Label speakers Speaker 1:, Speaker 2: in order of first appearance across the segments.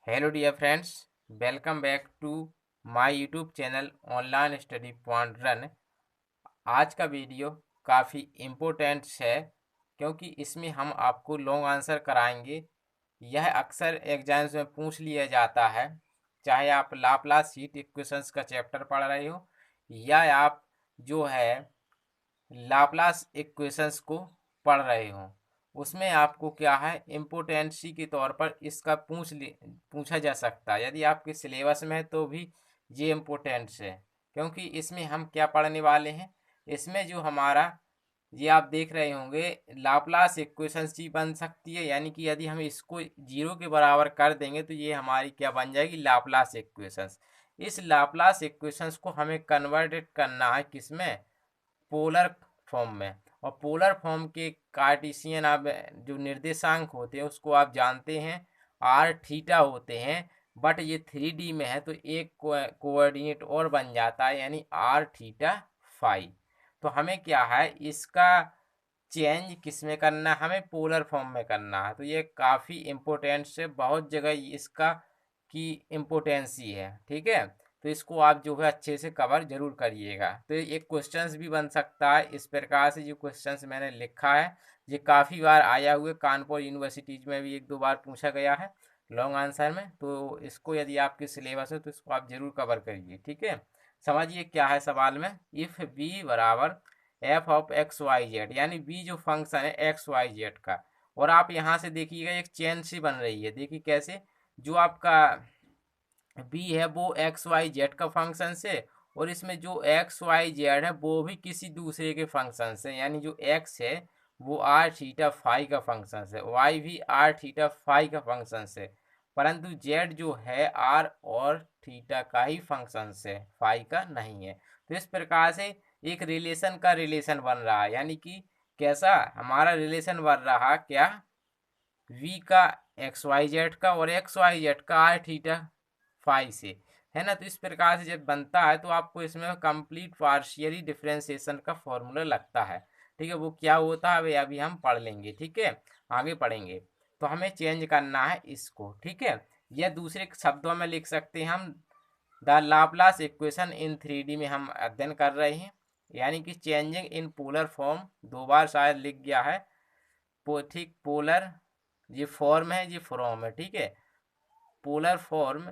Speaker 1: Hello dear friends, welcome back to my YouTube channel online study point run. आज का video काफ़ी important है क्योंकि इसमें हम आपको लॉन्ग आंसर कराएंगे। यह अक्सर एग्जाम्स में पूछ लिया जाता है, चाहे आप लाप्लास हीट इक्वेशंस का चैप्टर पढ़ रहे हो या आप जो है लाप्लास इक्वेशंस को पढ़ रहे हो। उसमें आपको क्या है, इम्पोर्टेंसी के तौर पर इसका पूछा जा सकता है। यदि आपके सिलेबस में है तो भी ये इम्पोर्टेंट्स है, क्योंकि इसमें हम क्या पढ़ने वाले हैं। इसमें जो हमारा ये आप देख रहे होंगे लाप्लास इक्वेशंस ही बन सकती है, यानी कि यदि हम इसको जीरो के बराबर कर देंगे तो ये हमारी क्या बन जाएगी, लाप्लास इक्वेशंस। इस लाप्लास इक्वेशंस को हमें कन्वर्टेड करना है किसमें, पोलर फॉर्म में। और पोलर फॉर्म के कार्टेशियन आप जो निर्देशांक होते हैं उसको आप जानते हैं आर थीटा होते हैं, बट ये 3D में है तो एक कोऑर्डिनेट और बन जाता है, यानी आर थीटा फाई। तो हमें क्या है, इसका चेंज किस में करना है, हमें पोलर फॉर्म में करना है। तो ये काफ़ी इम्पोर्टेंट से बहुत जगह इसका की इम्पोर्टेंसी है, ठीक है। तो इसको आप जो है अच्छे से कवर जरूर करिएगा। तो एक क्वेश्चंस भी बन सकता है इस प्रकार से। जो क्वेश्चंस मैंने लिखा है ये काफ़ी बार आया हुआ, कानपुर यूनिवर्सिटीज में भी एक दो बार पूछा गया है लॉन्ग आंसर में। तो इसको यदि आपके सिलेबस है तो इसको आप जरूर कवर करिए, ठीक है। समझिए क्या है सवाल में, इफ़ बी बराबर f of x y z, यानी बी जो फंक्शन है एक्स वाई जेड का। और आप यहाँ से देखिएगा एक चेन सी बन रही है, देखिए कैसे, जो आपका बी है वो एक्स वाई जेड का फंक्शन से, और इसमें जो एक्स वाई जेड है वो भी किसी दूसरे के फंक्शन से, यानी जो एक्स है वो आर थीटा फाई का फंक्शन से, वाई भी आर थीटा फाई का फंक्शन से, परंतु जेड जो है आर और थीटा का ही फंक्शन से, फाई का नहीं है। तो इस प्रकार से एक रिलेशन का रिलेशन बन रहा है, यानी कि कैसा हमारा रिलेशन बन रहा क्या, वी का एक्स वाई जेड का और एक्स वाई जेड का आर थीटा फाई से, है ना। तो इस प्रकार से जब बनता है तो आपको इसमें कंप्लीट पार्शियली डिफरेंशिएशन का फॉर्मूला लगता है, ठीक है। वो क्या होता है अभी हम पढ़ लेंगे, ठीक है, आगे पढ़ेंगे। तो हमें चेंज करना है इसको, ठीक है। या दूसरे शब्दों में लिख सकते हैं हम, the Laplace equation in 3D में हम अध्ययन कर रहे हैं, यानी कि चेंजिंग इन पोलर फॉर्म, दो बार शायद लिख गया है। ठीक, पोलर ये फॉर्म है, ये फ्रॉम है, ठीक है। Polar form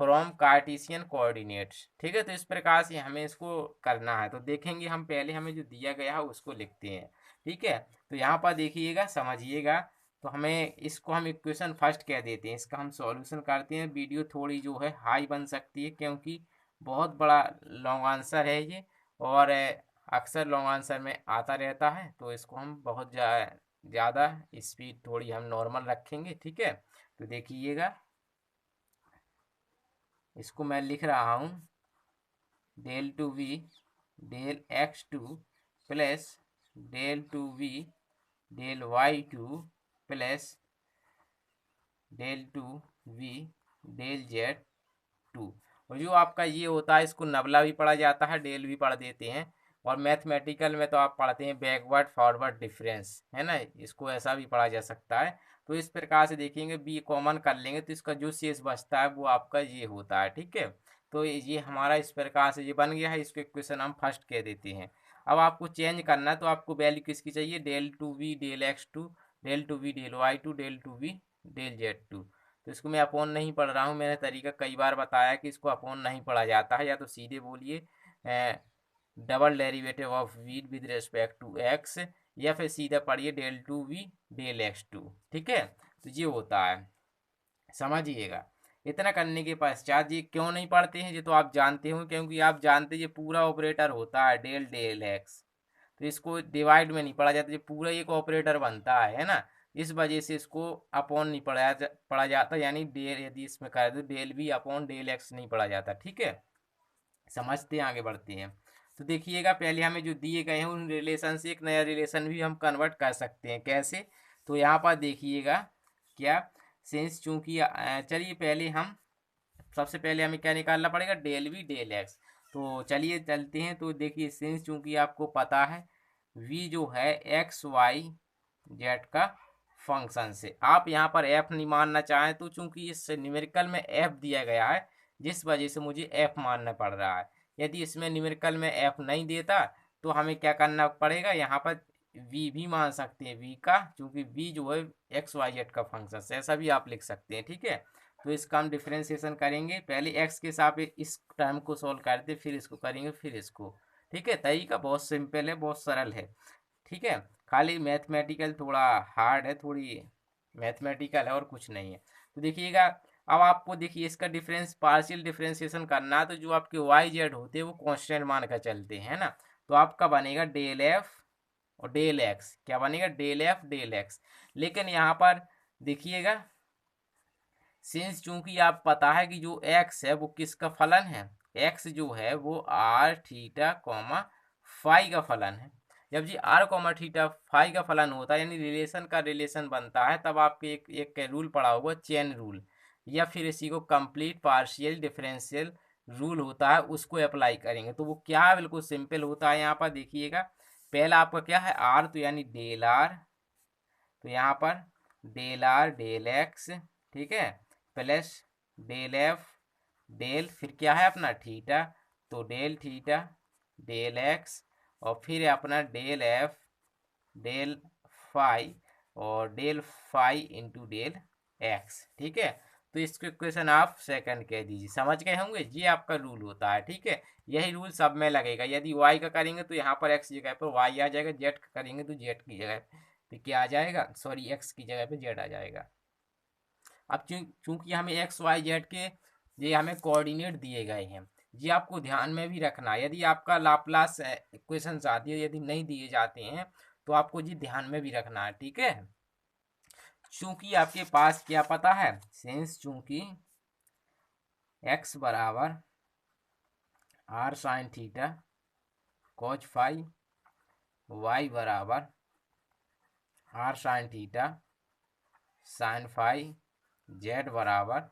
Speaker 1: from Cartesian coordinates, ठीक है। तो इस प्रकार से हमें इसको करना है। तो देखेंगे हम, पहले हमें जो दिया गया है उसको लिखते हैं, ठीक है। तो यहाँ पर देखिएगा, समझिएगा। तो हमें इसको हम इक्वेशन फर्स्ट कह देते हैं, इसका हम सॉल्यूशन करते हैं। वीडियो थोड़ी जो है हाई बन सकती है क्योंकि बहुत बड़ा लॉन्ग आंसर है ये, और अक्सर लॉन्ग आंसर में आता रहता है। तो इसको हम बहुत ज़्यादा स्पीड थोड़ी हम नॉर्मल रखेंगे, ठीक है। तो देखिएगा, इसको मैं लिख रहा हूँ, del two we del x two plus del two we del Y two plus del two we del Z two. और जो आपका ये होता है इसको नबला भी पढ़ा जाता है, डेल भी पढ़ देते हैं। और मैथमेटिकल में तो आप पढ़ते हैं बैकवर्ड फॉरवर्ड डिफरेंस, है ना, इसको ऐसा भी पढ़ा जा सकता है। तो इस प्रकार से देखेंगे, बी कॉमन कर लेंगे तो इसका जो शेष बचता है वो आपका ये होता है, ठीक है। तो ये हमारा इस प्रकार से ये बन गया है, इसको इक्वेशन हम फर्स्ट कह देते हैं। अब आपको चेंज करना है तो आपको वैल्यू किसकी चाहिए, del two we del x two, del two we del Y two, del two we del Z two. तो इसको मैं अपॉन नहीं पढ़ रहा हूँ, मैंने तरीका कई बार बताया कि इसको अपॉन नहीं पढ़ा जाता है। या तो सीधे बोलिए double derivative of v with respect to x, या फिर सीधा पढ़िए del two we del x two, ठीक है। तो ये होता है, समझिएगा। इतना करने के पश्चात ये क्यों नहीं पढ़ते हैं ये तो आप जानते हो, क्योंकि आप जानते हैं ये पूरा ऑपरेटर होता है डेल डेल एक्स। तो इसको डिवाइड में नहीं पढ़ा जाता, ये पूरा एक ऑपरेटर बनता है ना। इस वजह से इसको अपॉन नहीं पढ़ा जाता, यानी डेल यदि इसमें कर दो डेल भी अपॉन डेल एक्स नहीं पढ़ा जाता, ठीक है। समझते हैं, आगे बढ़ते हैं। तो देखिएगा, पहले हमें जो दिए गए हैं उन रिलेशन से एक नया रिलेशन भी हम कन्वर्ट कर सकते हैं, कैसे। तो यहाँ पर देखिएगा क्या, सिंस चूंकि चलिए पहले हम, सबसे पहले हमें क्या निकालना पड़ेगा, डेल वी डेल एक्स। तो चलिए चलते हैं। तो देखिए, सिंस चूंकि आपको पता है वी जो है एक्स वाई जेड का फंक्शन से। आप यहाँ पर एफ नहीं मानना चाहें तो चूंकि इस न्यूमेरिकल में एफ दिया गया है, जिस वजह से मुझे एफ मानना पड़ रहा है। यदि इसमें न्यूमेरिकल में एफ नहीं देता तो हमें क्या करना पड़ेगा, यहाँ पर वी भी मान सकते हैं, वी का, क्योंकि वी जो है एक्स वाई जेड का फंक्शन है, ऐसा भी आप लिख सकते हैं। ठीक है, तो इसका हम डिफ्रेंसिएशन करेंगे, पहले एक्स के साथ इस टर्म को सॉल्व करते, फिर इसको करेंगे, फिर इसको। ठीक है, तरीका बहुत सिंपल है, बहुत सरल है। ठीक है, खाली मैथमेटिकल थोड़ा हार्ड है, थोड़ी मैथमेटिकल है और कुछ नहीं है। तो देखिएगा, अब आपको देखिए इसका डिफरेंस पार्शियल डिफरेंशिएशन करना है, तो जो आपके वाई जेड होते हैं वो कांस्टेंट मान कर चलते हैं ना, तो आपका बनेगा डेल एफ और डेल एक्स। क्या बनेगा, डेल एफ डेल एक्स। लेकिन यहाँ पर देखिएगा, सिंस चूंकि आप पता है कि जो एक्स है वो किसका फलन है, एक्स जो है वो आर थीटा कॉमा फाई का फलन है। जब जी आर कॉमा थीटा फाई का फलन होता है, यानी रिलेशन का रिलेशन बनता है, तब आपके एक रूल पड़ा होगा, चेन रूल, या फिर इसी को कंप्लीट पार्शियल डिफरेंशियल रूल होता है, उसको अप्लाई करेंगे। तो वो क्या है, बिल्कुल सिंपल होता है। यहाँ पर देखिएगा, पहला आपका क्या है, आर, तो यानी डेल आर, तो यहाँ पर डेल आर डेल एक्स, ठीक है, प्लस डेल एफ डेल, फिर क्या है अपना थीटा, तो डेल थीटा डेल एक्स, और फिर अपना डेल एफ डेल फाई, और del phi into del x. ठीक है, तो इसको इक्वेशन आप सेकंड कह दीजिए। समझ गए होंगे, ये आपका रूल होता है। ठीक है, यही रूल सब में लगेगा। यदि वाई का करेंगे तो यहाँ पर एक्स जगह पर वाई आ जाएगा, जेड का करेंगे तो जेड की जगह पे क्या आ जाएगा, सॉरी एक्स की जगह पे जेड आ जाएगा। अब चूंकि हमें एक्स वाई जेड के ये हमें कोऑर्डिनेट दिए गए हैं, ये आपको ध्यान में भी रखना है। यदि आपका लाप्लास इक्वेशन आती है, यदि नहीं दिए जाते हैं तो आपको जी ध्यान में भी रखना है। ठीक है, चूंकि आपके पास क्या पता है, सिंस चूंकि एक्स बराबर r sine theta cos phi, y बराबर r sine theta sine phi, z बराबर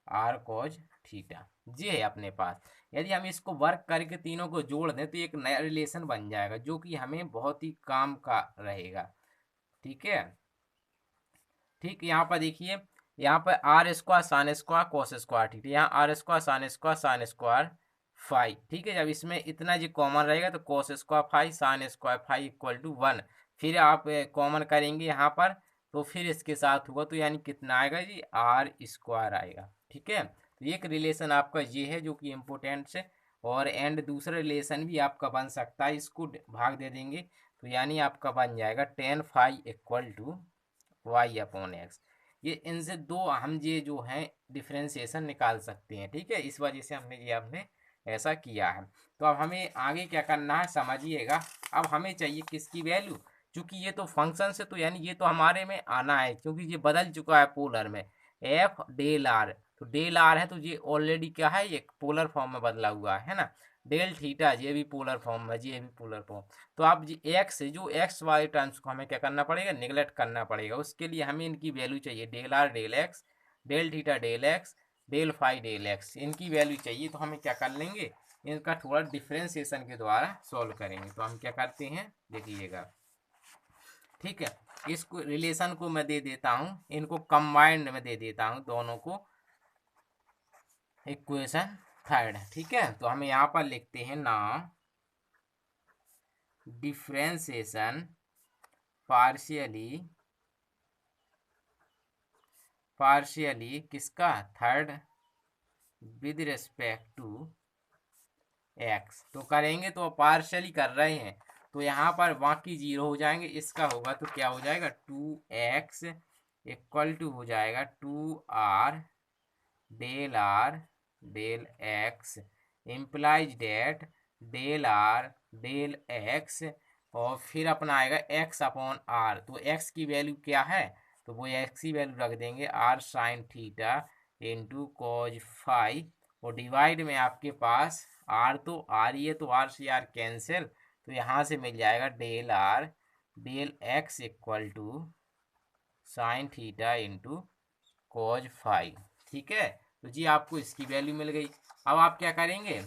Speaker 1: आर कोज थीटा, ये है अपने पास। यदि हम इसको वर्क करके तीनों को जोड़ दें तो एक नया रिलेशन बन जाएगा, जो कि हमें बहुत ही काम का रहेगा। ठीक है, ठीक, यहाँ पर देखिए, यहाँ पर r square sine square cos square, ठीक है, यहाँ r square sine square phi. ठीक है, जब इसमें इतना जी कॉमन रहेगा तो cos square phi sine square phi equal to one. फिर आप कॉमन करेंगे यहाँ पर, तो फिर इसके साथ होगा, तो यानी कितना आएगा जी, आर स्क्वायर आएगा। ठीक है, तो एक रिलेशन आपका ये है जो कि इम्पोर्टेंट है। और एंड दूसरा रिलेशन भी आपका बन सकता है, इसको भाग दे देंगे तो यानी आपका बन जाएगा tan phi equal to y upon x. ये इनसे दो हम ये जो है डिफ्रेंसिएशन निकाल सकते हैं। ठीक है, इस वजह से हमने ऐसा किया है। तो अब हमें आगे क्या करना है समझिएगा। अब हमें चाहिए किसकी वैल्यू, क्योंकि ये तो फंक्शन से, तो यानी ये तो हमारे में आना है, क्योंकि ये बदल चुका है पोलर में, एफ डेल आर, तो डेल आर है तो ये ऑलरेडी क्या है, ये पोलर फॉर्म में बदला हुआ है ना। डेल थीटा ये भी पोलर फॉर्म में, ये भी पोलर फॉर्म। तो आप जी एक्स जो एक्स वाले टर्म्स को हमें क्या करना पड़ेगा, निगलेक्ट करना पड़ेगा। उसके लिए हमें इनकी वैल्यू चाहिए, del are del x, del theta del x, del phi del x, इनकी वैल्यू चाहिए। तो हमें क्या कर लेंगे, इनका थोड़ा डिफ्रेंसिएशन के द्वारा सॉल्व करेंगे। तो हम क्या करते हैं देखिएगा, ठीक है, इसको रिलेशन को मैं दे देता हूँ, इनको कंबाइंड में दे देता हूँ दोनों को, इक्वेशन थर्ड। ठीक है, तो हमें यहाँ पर लिखते हैं ना, डिफ्रेंसिएशन पार्शियली किसका, third, with respect to x. तो करेंगे तो पार्शियली कर रहे हैं, तो यहाँ पर बाकी जीरो हो जाएंगे, इसका होगा तो क्या हो जाएगा, टू एक्स इक्वल टू हो जाएगा two r del x implies that del are del x, और फिर अपना आएगा एक्स अपॉन आर। तो एक्स की वैल्यू क्या है, तो वो एक्स की वैल्यू रख देंगे r sine theta into cos phi, और डिवाइड में आपके पास आर तो आर ही है, तो आर से आर कैंसिल, तो यहाँ से मिल जाएगा del are del x equal to sine theta into cos phi. ठीक है, तो जी आपको इसकी वैल्यू मिल गई। अब आप क्या करेंगे,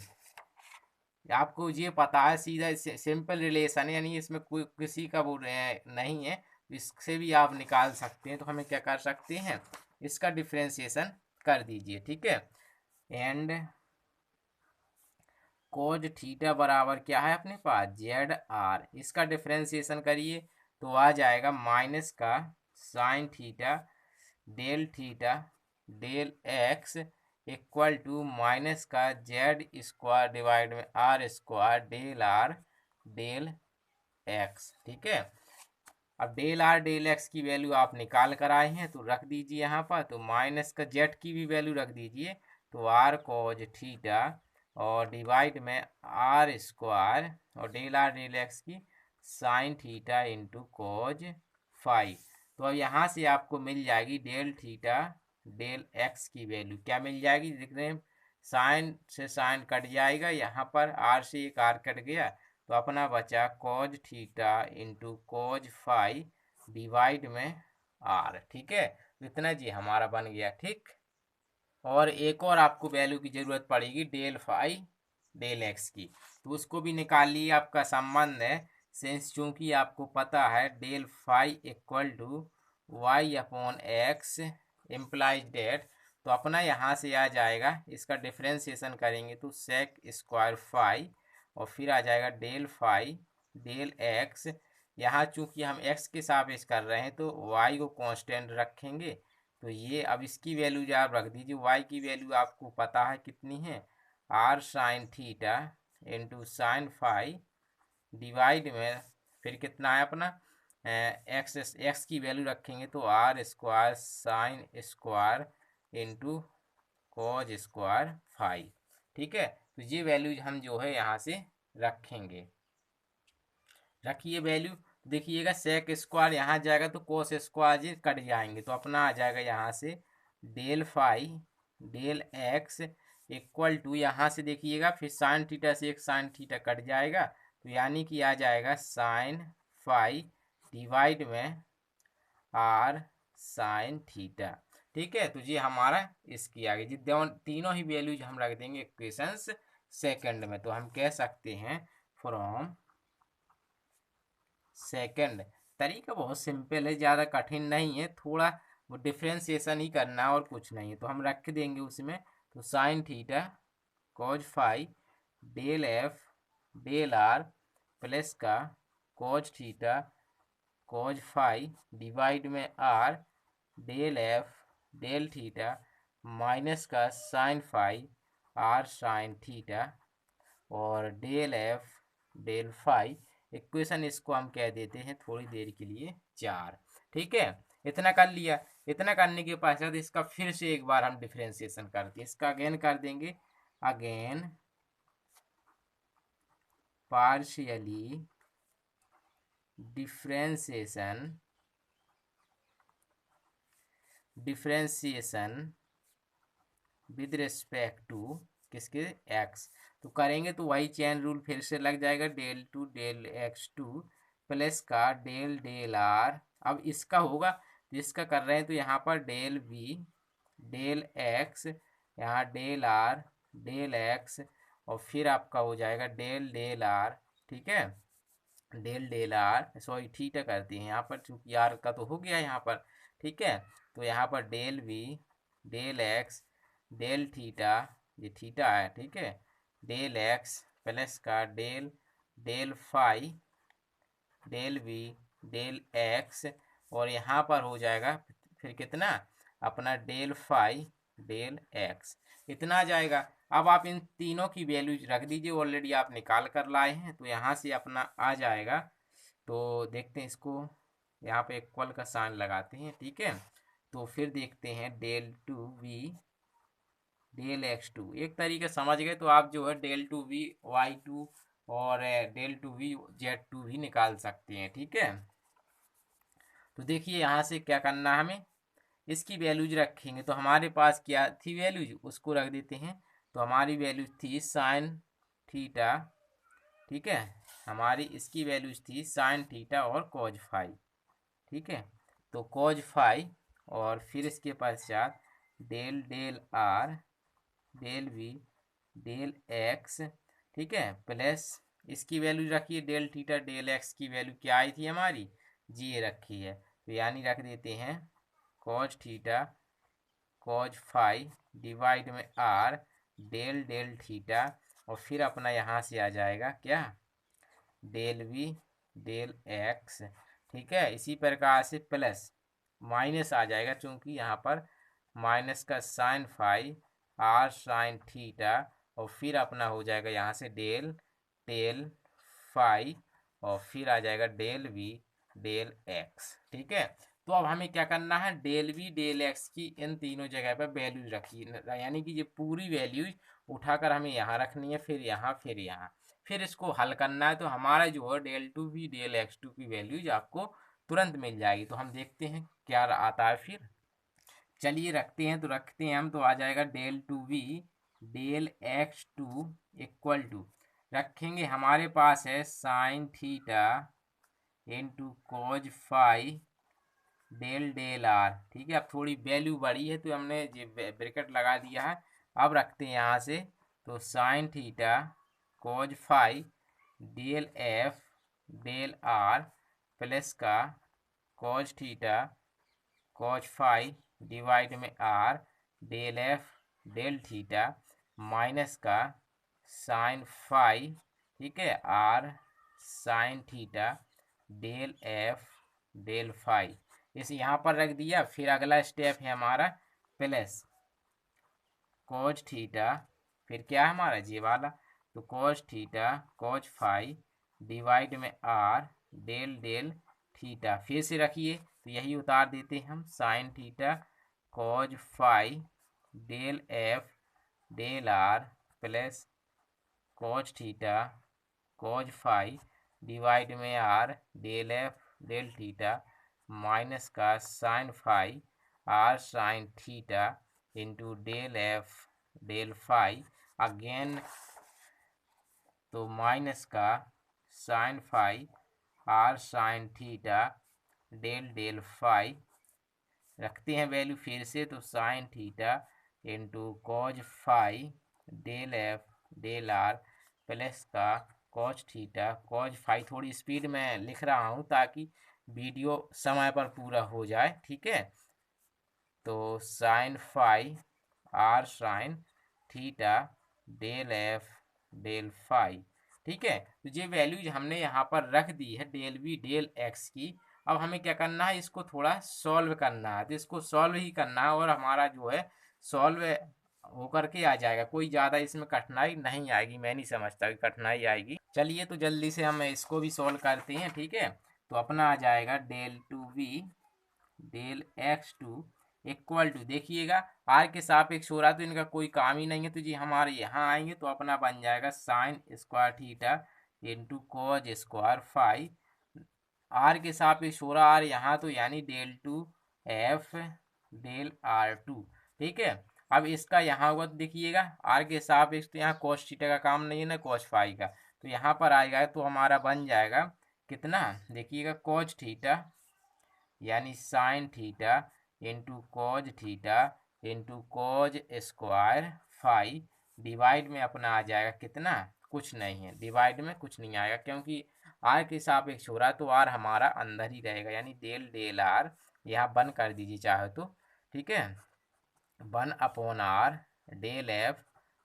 Speaker 1: आपको ये पता है सीधा सिंपल रिलेशन है, यानी इसमें कोई किसी का वो नहीं है, इससे भी आप निकाल सकते हैं। तो हमें क्या कर सकते हैं, इसका डिफ्रेंशिएशन कर दीजिए, ठीक है। एंड कोज थीटा बराबर क्या है अपने पास, जेड आर। इसका डिफ्रेंशिएशन करिए तो आ जाएगा माइनस का sine theta del x equal to minus का जेड स्क्वायर डिवाइड में are square del are del x, ठीक है। अब डेल आर डेल एक्स की वैल्यू आप निकाल कर आए हैं तो रख दीजिए यहाँ पर। तो माइनस का जेड की भी वैल्यू रख दीजिए, तो आर कोज थीटा और डिवाइड में आर स्क्वायर और डेल आर डेल एक्स की साइन थीटा इंटू कोज फाइव। तो अब यहाँ से आपको मिल जाएगी डेल थीटा डेल एक्स की वैल्यू क्या मिल जाएगी, देख रहे हैं साइन से साइन कट जाएगा, यहाँ पर आर से एक आर कट गया, तो अपना बचा कोज थीटा इंटू कोज फाइव डिवाइड में आर, ठीक है। तो इतना जी हमारा बन गया, ठीक। और एक और आपको वैल्यू की ज़रूरत पड़ेगी डेल फाइव डेल एक्स की, तो उसको भी निकाल लिए। आपका संबंध है सिंस चूंकि आपको पता है del phi equal to y upon x implies that, तो अपना यहाँ से आ जाएगा, इसका डिफ्रेंशिएशन करेंगे तो सेक स्क्वायर फाइव और फिर आ जाएगा डेल फाइव डेल एक्स। यहाँ चूंकि हम एक्स के सापेक्ष कर रहे हैं तो वाई को कांस्टेंट रखेंगे, तो ये अब इसकी वैल्यू जो आप रख दीजिए, वाई की वैल्यू आपको पता है कितनी है, r sine theta into sine phi divide में फिर कितना है अपना एक्स की वैल्यू रखेंगे तो r square sine square into cos square phi, ठीक है। तो ये वैल्यूज हम जो है यहाँ से रखेंगे, रखिए वैल्यू। देखिएगा सेक स्क्वायर यहाँ जाएगा तो कोस स्क्वायर ये कट जाएंगे, तो अपना आ जाएगा यहाँ से del phi del x equal to, यहाँ से देखिएगा फिर साइन थीटा से एक साइन थीटा कट जाएगा, तो यानी कि आ जाएगा साइन फाइव डिवाइड में आर साइन थीटा, ठीक है। तो ये हमारा इसकी आगे जी तीनों ही वैल्यूज हम रख देंगे इक्वेशंस सेकंड में। तो हम कह सकते हैं फ्रॉम सेकंड, तरीका बहुत सिंपल है, ज़्यादा कठिन नहीं है, थोड़ा वो डिफ्रेंशिएशन ही करना और कुछ नहीं है। तो हम रख देंगे उसमें, तो sine theta cos phi del F del are plus का cos theta cos phi divide में are del F del theta minus का sine phi r sine theta और del F del phi. Equation इसको हम कह देते हैं थोड़ी देर के लिए चार, ठीक है। इतना कर लिया, इतना करने के पश्चात इसका फिर से एक बार हम डिफ्रेंशिएशन करते हैं, इसका अगेन कर देंगे, again partially differentiation with respect to किसके, एक्स। तो करेंगे तो वही चेन रूल फिर से लग जाएगा, del two del x two plus का डेल डेल आर। अब इसका होगा तो इसका कर रहे हैं तो यहाँ पर डेल वी डेल एक्स, यहाँ डेल आर डेल एक्स और फिर आपका हो जाएगा डेल डेल आर, ठीक है। Del del r sorry theta करते हैं यहाँ पर, चूंकि आर का तो हो गया यहाँ पर, ठीक है। तो यहाँ पर del we del x del theta, ये थीटा है, ठीक है, डेल एक्स प्लस का del del phi del we del x और यहाँ पर हो जाएगा फिर कितना अपना डेल फाइव डेल एक्स, इतना आ जाएगा। अब आप इन तीनों की वैल्यूज रख दीजिए, ऑलरेडी आप निकाल कर लाए हैं, तो यहाँ से अपना आ जाएगा। तो देखते हैं इसको, यहाँ पे इक्वल का साइन लगाते हैं, ठीक है। तो फिर देखते हैं del two we del x two, एक तरीके समझ गए तो आप जो है del two v y two और del two v z two भी निकाल सकते हैं, ठीक है। तो देखिए यहाँ से क्या करना है, हमें इसकी वैल्यूज रखेंगे, तो हमारे पास क्या थी वैल्यूज, उसको रख देते हैं। तो हमारी वैल्यूज थी साइन थीटा, ठीक है, हमारी इसकी वैल्यूज थी साइन थीटा और कॉज फाइव, ठीक है। तो कॉज फाइव और फिर इसके पश्चात del del are del we del x, ठीक है, प्लस इसकी वैल्यू रखिए डेल थीटा डेल एक्स की वैल्यू क्या आई थी हमारी, जी रखी है, तो यानी रख देते हैं cos theta cos phi divide में आर डेल डेल थीटा, और फिर अपना यहाँ से आ जाएगा क्या, डेल वी डेल एक्स। ठीक है, इसी प्रकार से प्लस माइनस आ जाएगा, चूंकि यहाँ पर माइनस का sine phi r sine theta, और फिर अपना हो जाएगा यहाँ से डेल डेल फाई, और फिर आ जाएगा डेल वी डेल एक्स। ठीक है, तो अब हमें क्या करना है, डेल वी डेल एक्स की इन तीनों जगह पर वैल्यू रखी, यानी कि ये पूरी वैल्यूज उठाकर हमें यहाँ रखनी है, फिर यहाँ फिर यहाँ, फिर इसको हल करना है। तो हमारा जो है del two we del x two की वैल्यूज आपको तुरंत मिल जाएगी। तो हम देखते हैं क्या आता है फिर। चलिए रखते हैं, तो रखते हैं हम, तो आ जाएगा del two we del x two equal to, रखेंगे हमारे पास है sine theta into cos phi del del are. ठीक है, अब थोड़ी वैल्यू बढ़ी है तो हमने ये ब्रैकेट लगा दिया है। अब रखते हैं यहाँ से, तो sine theta cos phi del F del are plus का cos theta cos phi divide में are del F del theta minus का साइन फाई, ठीक है, r sine theta del F del phi, इसे यहाँ पर रख दिया। फिर अगला स्टेप है हमारा प्लस कॉज थीटा, फिर क्या है हमारा ये वाला, तो cos theta cos phi divide में आर डेल डेल थीटा, फिर से रखिए तो यही उतार देते हैं हम, sine theta cos phi del F del are plus cos theta cos phi divide में are del F del theta minus का sine phi r sine theta into del F del phi again, तो minus का sine phi r sine theta del del phi, रखते हैं value फिर से, तो sine theta into cos phi del F del are plus का cos theta cos phi, थोड़ी speed में लिख रहा हूँ ताकि वीडियो समय पर पूरा हो जाए। ठीक है, तो sine phi r sine theta del F del phi. ठीक है, तो ये वैल्यूज हमने यहाँ पर रख दी है डेल वी डेल एक्स की। अब हमें क्या करना है, इसको थोड़ा सॉल्व करना है, तो इसको सॉल्व ही करना है, और हमारा जो है सॉल्व होकर के आ जाएगा, कोई ज़्यादा इसमें कठिनाई नहीं आएगी, मैं नहीं समझता कि कठिनाई आएगी। चलिए तो जल्दी से हम इसको भी सॉल्व करते हैं। ठीक है, तो अपना आ जाएगा del two we del x two equal to, देखिएगा आर के सापेक्ष हो रहा तो इनका कोई काम ही नहीं है, तो जी हमारे यहाँ आएंगे तो अपना बन जाएगा sine square theta into cos square phi, r के सापेक्ष हो रहा आर यहाँ, तो यानी del two F del are two. ठीक है, अब इसका यहाँ होगा तो देखिएगा आर के सापेक्ष, तो यहाँ कॉस थीटा का काम नहीं है ना कॉस फाई का, तो यहाँ पर आएगा तो हमारा बन जाएगा कितना, देखिएगा कॉज थीटा यानी sine theta into cos theta into cos square phi divide में अपना आ जाएगा कितना, कुछ नहीं है, डिवाइड में कुछ नहीं आएगा क्योंकि आर के सापेक्ष हो रहा है, तो आर हमारा अंदर ही रहेगा, यानी डेल डेल आर यहाँ वन कर दीजिए चाहे तो। ठीक है, one upon are del F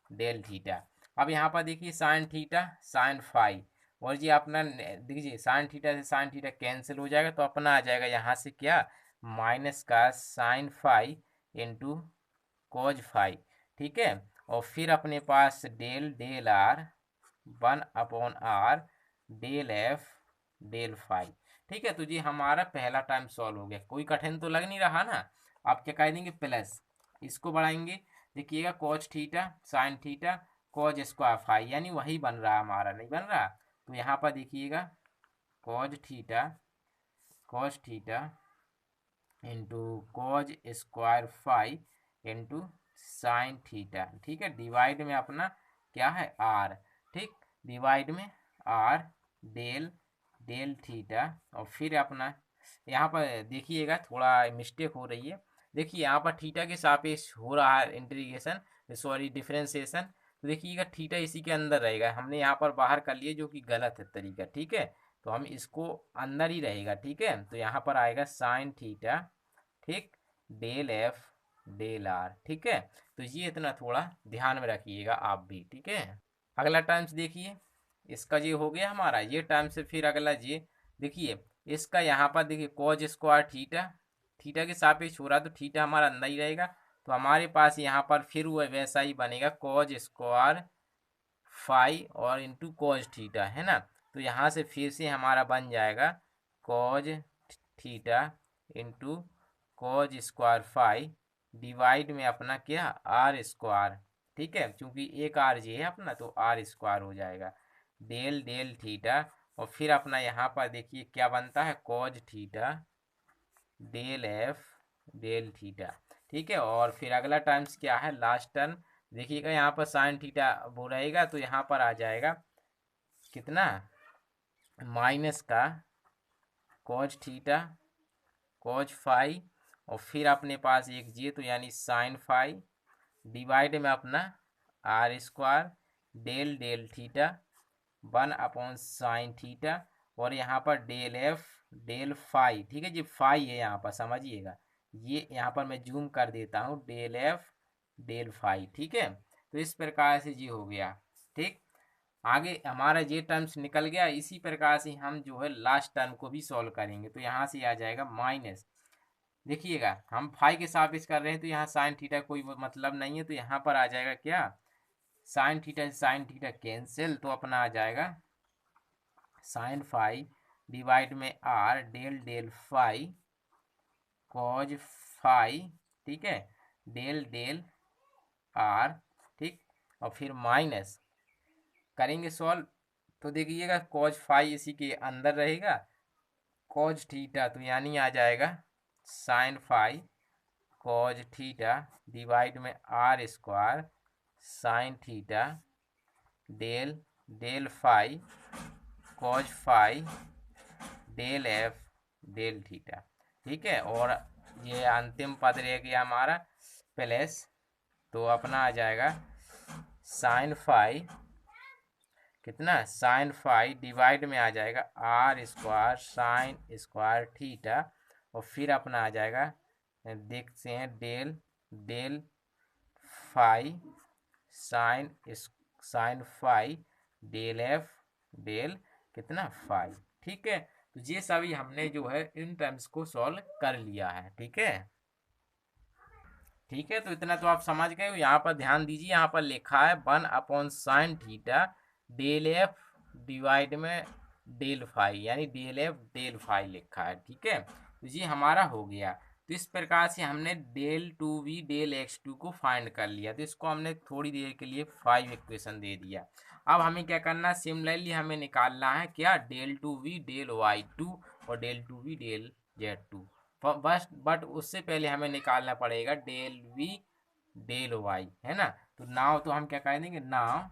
Speaker 1: del theta. अब यहाँ पर देखिए साइन थीटा साइन फाई, और जी अपना देखिए साइन थीटा से साइन थीटा कैंसिल हो जाएगा, तो अपना आ जाएगा यहाँ से क्या, माइनस का sine phi into cos phi. ठीक है, और फिर अपने पास del del r one upon are del F del phi. ठीक है, तो जी हमारा पहला टाइम सॉल्व हो गया, कोई कठिन तो लग नहीं रहा ना। आप क्या कह देंगे, प्लस इसको बढ़ाएंगे, देखिएगा cos theta sine theta cos square phi, यानी वही बन रहा हमारा, नहीं बन रहा, तो यहाँ पर देखिएगा cos theta into cos square phi into sine theta. ठीक है, डिवाइड में अपना क्या है आर, ठीक, डिवाइड में आर डेल डेल थीटा, और फिर अपना यहाँ पर देखिएगा थोड़ा मिस्टेक हो रही है, देखिए यहाँ पर थीटा के सापेक्ष हो रहा है इंटीग्रेशन, सॉरी डिफरेंशिएशन, तो देखिएगा थीटा इसी के अंदर रहेगा, हमने यहाँ पर बाहर कर लिया जो कि गलत है तरीका। ठीक है, तो हम इसको अंदर ही रहेगा, ठीक है। तो यहाँ पर आएगा साइन थीटा, ठीक, डेल एफ डेल आर, ठीक है। तो ये इतना थोड़ा ध्यान में रखिएगा आप भी, ठीक है। अगला टर्म्स देखिए, इसका ये हो गया हमारा ये टर्म से। फिर अगला ये देखिए, इसका यहाँ पर देखिए कॉज स्क्वायर थीटा, थीटा के सापेक्ष हो रहा तो थीटा हमारा अंदर ही रहेगा। तो हमारे पास यहाँ पर फिर वो वैसा ही बनेगा, कॉज स्क्वायर फाई और इंटू कॉज थीटा, है ना। तो यहाँ से फिर से हमारा बन जाएगा cos theta into cos square phi divide में अपना क्या आर स्क्वायर, ठीक है, क्योंकि एक आर जी है अपना तो आर स्क्वायर हो जाएगा डेल डेल थीटा। और फिर अपना यहाँ पर देखिए क्या बनता है, cos theta del F del theta, ठीक है। और फिर अगला टर्म्स क्या है, लास्ट टर्म देखिएगा, यहाँ पर साइन थीटा वो रहेगा तो यहाँ पर आ जाएगा कितना, माइनस का कॉज थीटा कॉज फाई और फिर अपने पास एक जी तो यानी साइन फाई डिवाइड में अपना r square del del theta 1/साइन थीटा और यहाँ पर डेल एफ डेल फाई, ठीक है जी, फाई है यहाँ पर समझिएगा, ये यहाँ पर मैं जूम कर देता हूँ, डेल एफ डेल फाई, ठीक है। तो इस प्रकार से ये हो गया, ठीक। आगे हमारा ये टर्म्स निकल गया। इसी प्रकार से हम जो है लास्ट टर्म को भी सॉल्व करेंगे। तो यहाँ से आ जाएगा माइनस, देखिएगा हम फाई के सापेक्ष कर रहे हैं तो यहाँ साइन थीटा कोई मतलब नहीं है, तो यहाँ पर आ जाएगा क्या, साइन थीटा कैंसिल, तो अपना आ जाएगा साइन फाई डिवाइड में are del del phi cos phi, ठीक है, डेल डेल आर, ठीक। और फिर माइनस करेंगे सॉल्व, तो देखिएगा कॉज फाई इसी के अंदर रहेगा, कॉज थीटा तो यानी आ जाएगा sine phi cos theta divide में are square sine theta del del phi cos phi del F del theta, ठीक है। और ये अंतिम पद रह गया हमारा प्लस, तो अपना आ जाएगा साइन फाई कितना, साइन फाई डिवाइड में आ जाएगा R square sine square theta और फिर अपना आ जाएगा देखते हैं del del phi sine sine phi del F del कितना फाई, ठीक है। तो ये सभी हमने जो है इन टर्म्स को सॉल्व कर लिया है, ठीक है। ठीक है, तो इतना तो आप समझ गए हो। यहाँ पर ध्यान दीजिए, यहाँ पर लिखा है 1/साइन थीटा डेल एफ डिवाइड में डेल फाई, यानी डेल एफ डेल फाई लिखा है, ठीक है। तो ये हमारा हो गया। तो इस प्रकार से हमने डेल 2v डेल x2 को फाइंड कर लिया। तो इसको हमने थोड़ी देर के लिए 5 इक्वेशन दे दिया। अब हमें क्या करना है, सिमिलरली हमें निकालना है क्या, डेल 2v डेल y2 और डेल 2v डेल z2। बस बट उससे पहले हमें निकालना पड़ेगा डेल v डेल y, है ना। तो नाउ तो हम क्या कर देंगे, नाउ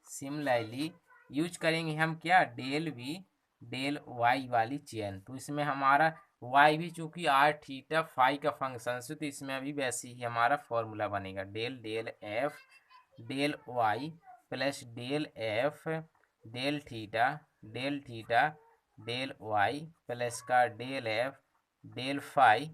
Speaker 1: सिमिलरली यूज करेंगे हम क्या, डेल v डेल y वाली चेन। तो इसमें हमारा y भी चूंकि आर थीटा फाई का फंक्शन है तो इसमें अभी वैसे ही हमारा फॉर्मूला बनेगा del del F del y plus del F del theta del y plus का del F del phi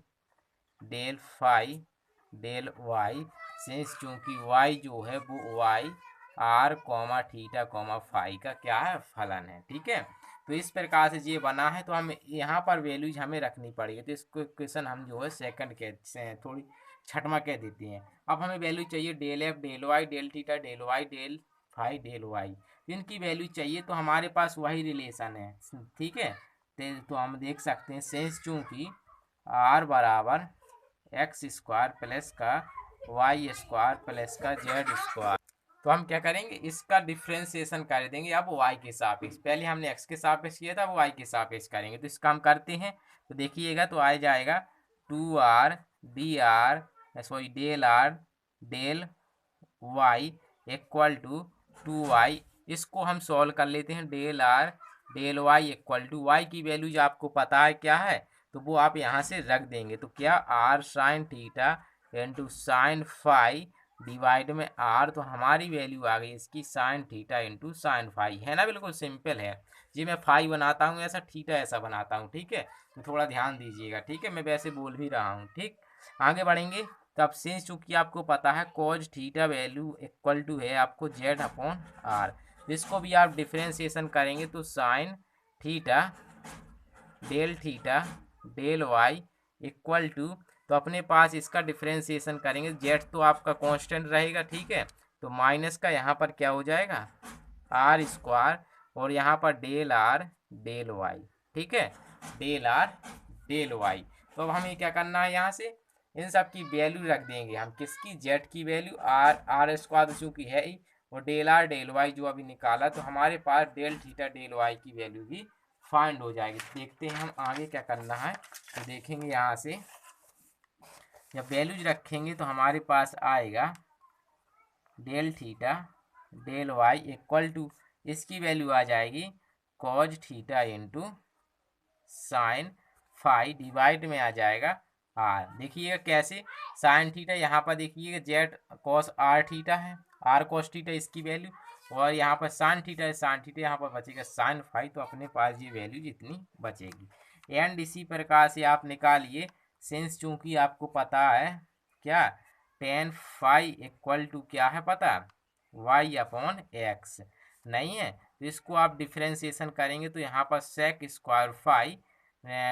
Speaker 1: del y से, चूंकि y जो है वो y r comma theta comma phi का क्या है, फलन है, ठीक है। तो इस प्रकार से ये बना है। तो हम यहाँ पर वैल्यूज हमें रखनी पड़ेगी। तो इसको इक्वेशन हम जो है सेकंड कहते हैं, थोड़ी छठवां कह देते हैं। अब हमें वैल्यू चाहिए del F del Y del theta del Y del phi del Y, इनकी वैल्यू चाहिए। तो हमारे पास वही रिलेशन है, ठीक है। तो हम देख सकते हैं सेंस चूंकि आर बराबर एक्स स्क्वायर प्लस का वाई स्क्वायर प्लस का जेड स्क्वायर, तो हम क्या करेंगे, इसका डिफ्रेंसिएशन कर देंगे अब y के सापेक्ष। पहले हमने x के सापेक्ष किया था, वो y के सापेक्ष करेंगे। तो इसका हम करते हैं, तो देखिएगा तो आ जाएगा 2r del r del y equal to 2y। इसको हम सॉल्व कर लेते हैं, del r del y equal to y की वैल्यूज आपको पता है क्या है, तो वो आप यहाँ से रख देंगे। तो क्या r sine theta into sine phi divide में आर, तो हमारी वैल्यू आ गई इसकी sine theta into sine phi, है ना, बिल्कुल सिंपल है जी। मैं फाई बनाता हूँ ऐसा, थीटा ऐसा बनाता हूँ, ठीक है, तो थोड़ा ध्यान दीजिएगा, ठीक है, मैं वैसे बोल भी रहा हूँ, ठीक। आगे बढ़ेंगे। तो अब सिंस चूंकि आपको पता है cos theta value equal to है आपको जेड अपॉन आर, इसको भी आप डिफ्रेंसिएशन करेंगे तो sine theta del Y equal to, तो अपने पास इसका डिफ्रेंसिएशन करेंगे, जेड तो आपका कांस्टेंट रहेगा, ठीक है, तो माइनस का यहाँ पर क्या हो जाएगा आर स्क्वायर, और यहाँ पर डेल वाई, ठीक है, डेल वाई। तो अब हमें क्या करना है, यहाँ से इन सब की वैल्यू रख देंगे हम, किसकी, जेड की वैल्यू, आर स्क्वायर तो चूँकि है ही, और डेल वाई जो अभी निकाला, तो हमारे पास डेल थीटा डेल वाई की वैल्यू भी फाइंड हो जाएगी। देखते हैं हम आगे क्या करना है। तो देखेंगे यहाँ से जब वैल्यूज रखेंगे तो हमारे पास आएगा del theta del Y equal to, इसकी वैल्यू आ जाएगी cos theta into sine phi, divide में आ जाएगा आर। देखिएगा कैसे, साइन थीटा यहाँ पर देखिएगा जेड कॉस आर थीटा है, आर कॉस थीटा इसकी वैल्यू, और यहाँ पर साइन थीटा है, साइन थीटा यहाँ पर बचेगा साइन फाई, तो अपने पास ये वैल्यू जितनी बचेगी। एंड इसी प्रकार से आप निकालिए, सिंस चूंकि आपको पता है क्या टेन फाई इक्वल टू क्या है पता, वाई अपॉन एक्स, नहीं है, तो इसको आप डिफ्रेंसिएशन करेंगे तो यहाँ पर सेक स्क्वायर फाई,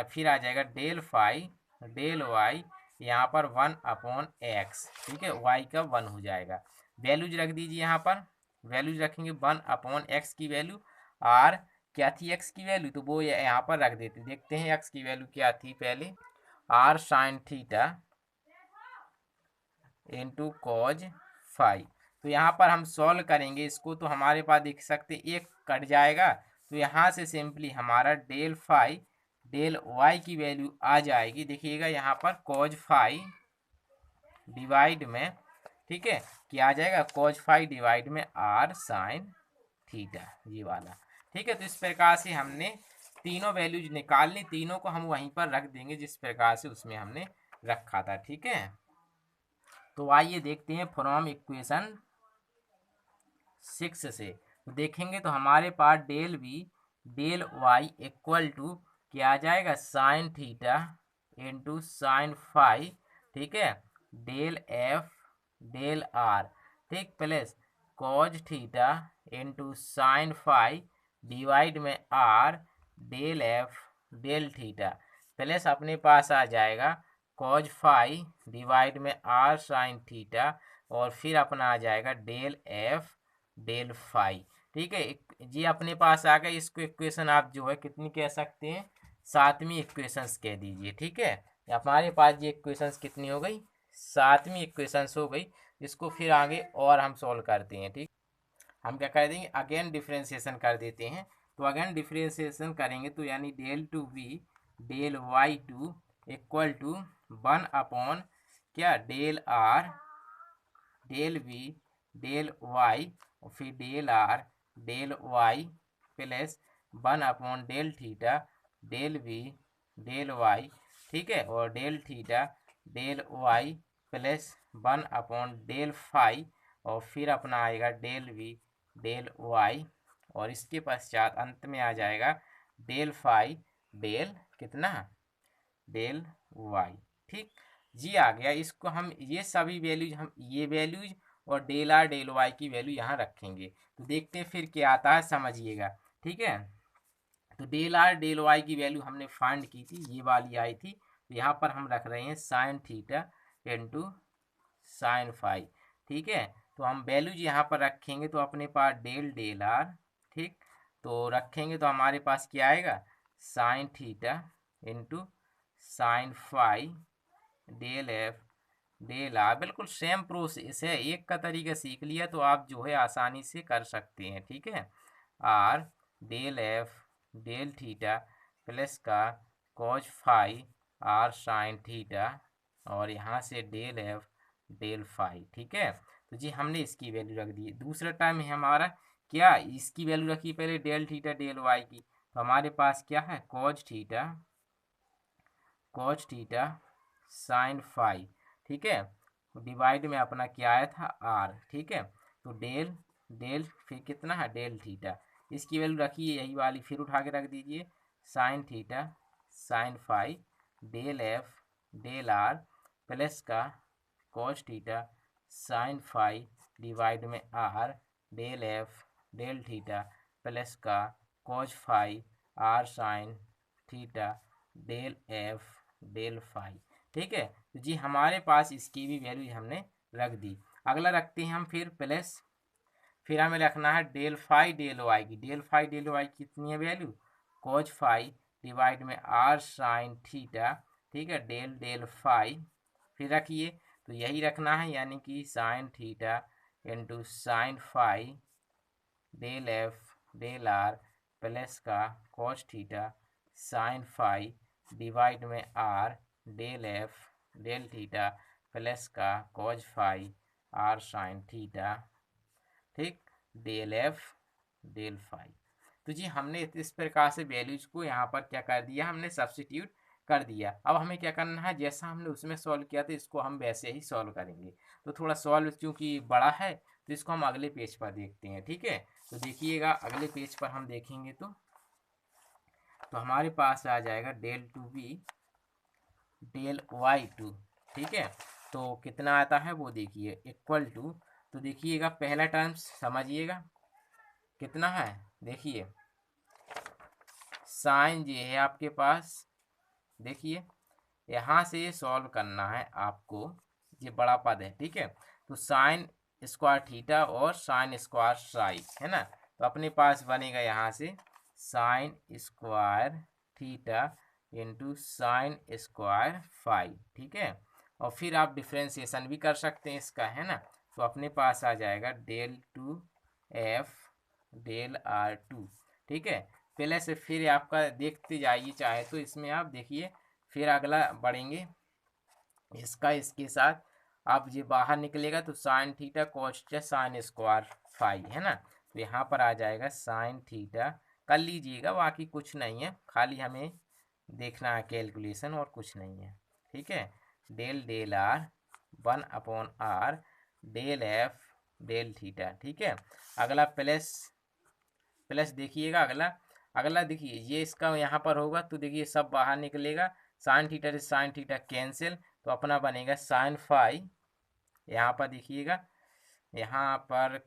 Speaker 1: फिर आ जाएगा डेल फाई डेल वाई, यहाँ पर 1/x, ठीक है, y का 1 हो जाएगा। वैल्यूज रख दीजिए, यहाँ पर वैल्यूज रखेंगे 1/x की वैल्यू, r क्या थी x की वैल्यू, तो वो यहाँ पर रख देते, देखते हैं x की वैल्यू क्या थी पहले, r sine theta into cos phi. तो यहाँ पर हम सॉल्व करेंगे इसको, तो हमारे पास देख सकते एक कट जाएगा, तो यहाँ से सिंपली हमारा डेल फाई डेल वाई की वैल्यू आ जाएगी, देखिएगा यहाँ पर कॉज फाई डिवाइड में, ठीक है, क्या आ जाएगा कॉज फाई डिवाइड में आर साइन थीटा, ये वाला, ठीक है। तो इस प्रकार से हमने तीनों वैल्यूज निकाल ली, तीनों को हम वहीं पर रख देंगे जिस प्रकार से उसमें हमने रखा था, ठीक है। तो आइए देखते हैं फ्रॉम इक्वेशन 6 से, तो देखेंगे तो हमारे पास del we del Y equal to क्या आ जाएगा sine theta into sine phi, ठीक है, डेल एफ डेल आर, ठीक, plus cos theta into sine phi divide में are del F del theta, plus अपने पास आ जाएगा कॉज फाई डिवाइड में आर साइन थीटा, और फिर अपना आ जाएगा डेल एफ डेल फाई, ठीक है जी, अपने पास आ गए। इसको इक्वेशन आप जो है कितनी कह सकते हैं, सातवीं इक्वेशंस कह दीजिए, ठीक है, हमारे पास ये इक्वेशंस कितनी हो गई, सातवीं इक्वेशंस हो गई। इसको फिर आगे और हम सॉल्व करते हैं, ठीक, हम क्या कर देंगे अगेन डिफ्रेंसिएशन कर देते हैं, तो अगेन डिफ्रेंसिएशन करेंगे तो यानी del two we del Y two equal to 1 क्या del are del we del y, और फिर del are del y plus 1/डेल theta del we del y, ठीक है, और del theta del y plus 1/डेल फाई, और फिर अपना आएगा डेल वी डेल वाई, और इसके पश्चात अंत में आ जाएगा डेल फाई डेल कितना डेल वाई, ठीक जी, आ गया। इसको हम ये सभी वैल्यूज, हम ये वैल्यूज और डेल आर डेल वाई की वैल्यू यहाँ रखेंगे, तो देखते हैं फिर क्या आता है, समझिएगा, ठीक है। तो डेल आर डेल वाई की वैल्यू हमने फाइंड की थी, ये वाली आई थी, तो यहाँ पर हम रख रहे हैं sine theta into sine phi, ठीक है, तो हम वैल्यूज यहाँ पर रखेंगे तो अपने पास डेल डेल आर, ठीक, तो रखेंगे तो हमारे पास क्या आएगा sine theta into sine phi del F del R, बिल्कुल सेम प्रोसेस है, एक का तरीका सीख लिया तो आप जो है आसानी से कर सकते हैं, ठीक है, r del F del theta plus का cos phi r sine theta, और यहाँ से डेल एफ डेल फाई, ठीक है। तो जी हमने इसकी वैल्यू रख दी। दूसरा टाइम है हमारा क्या, इसकी वैल्यू रखी पहले डेल थीटा डेल वाई की, तो हमारे पास क्या है कॉज थीटा साइन फाई, ठीक है, डिवाइड में अपना क्या आया था आर, ठीक है। तो डेल डेल फिर कितना है डेल थीटा, इसकी वैल्यू रखिए यही वाली, फिर उठा के रख दीजिए sine theta sine phi del F del are plus का cos theta sine phi divide में are del F del theta plus का cos phi r sine theta del F del phi, ठीक है। तो जी हमारे पास इसकी भी वैल्यू हमने रख दी। अगला रखते हैं हम फिर प्लस, फिर हमें रखना है डेल फाई डेल वाई की। डेल फाई डेल वाई कितनी है वैल्यू, कोज फाई डिवाइड में आर साइन थीटा, ठीक है, डेल डेल फाई, फिर रखिए तो यही रखना है, यानी कि sine theta into sine phi del F del are plus का cos theta sine phi divide में are del F del theta plus का cos phi r sine theta, ठीक, डेल एफ डेल फाई। तो जी हमने इस प्रकार से वैल्यूज को यहाँ पर क्या कर दिया, हमने सब्स्टिट्यूट कर दिया। अब हमें क्या करना है, जैसा हमने उसमें सॉल्व किया था इसको हम वैसे ही सॉल्व करेंगे। तो थोड़ा सॉल्व चूँकि बड़ा है तो इसको हम अगले पेज पर देखते हैं, ठीक है। तो देखिएगा अगले पेज पर हम देखेंगे तो हमारे पास आ जाएगा del two B del Y two, ठीक है। तो कितना आता है वो देखिए इक्वल टू, तो देखिएगा पहला टर्म समझिएगा कितना है, देखिए साइन ये है आपके पास, देखिए यहाँ से ये सॉल्व करना है आपको, ये बड़ा पद है, ठीक है। तो साइन स्क्वायर थीटा और साइन स्क्वायर साई है ना, तो अपने पास बनेगा यहाँ से sine square theta into sine square phi, ठीक है। और फिर आप डिफ्रेंसिएशन भी कर सकते हैं इसका, है ना। तो अपने पास आ जाएगा del two F del are two, ठीक है। पहले से फिर आपका देखते जाइए, चाहे तो इसमें आप देखिए, फिर अगला बढ़ेंगे इसका, इसके साथ आप ये बाहर निकलेगा तो sine theta cos sine square phi, है ना। तो यहाँ पर आ जाएगा साइन थीटा, कर लीजिएगा, बाकी कुछ नहीं है, खाली हमें देखना है कैलकुलेशन और कुछ नहीं है, ठीक है। Del del R 1/r del F del theta, ठीक है। अगला प्लस प्लस देखिएगा, अगला अगला देखिए ये इसका यहाँ पर होगा तो देखिए सब बाहर निकलेगा, साइन थीटा से साइन थीटा कैंसिल, तो अपना बनेगा साइन फाई, यहाँ पर देखिएगा यहाँ पर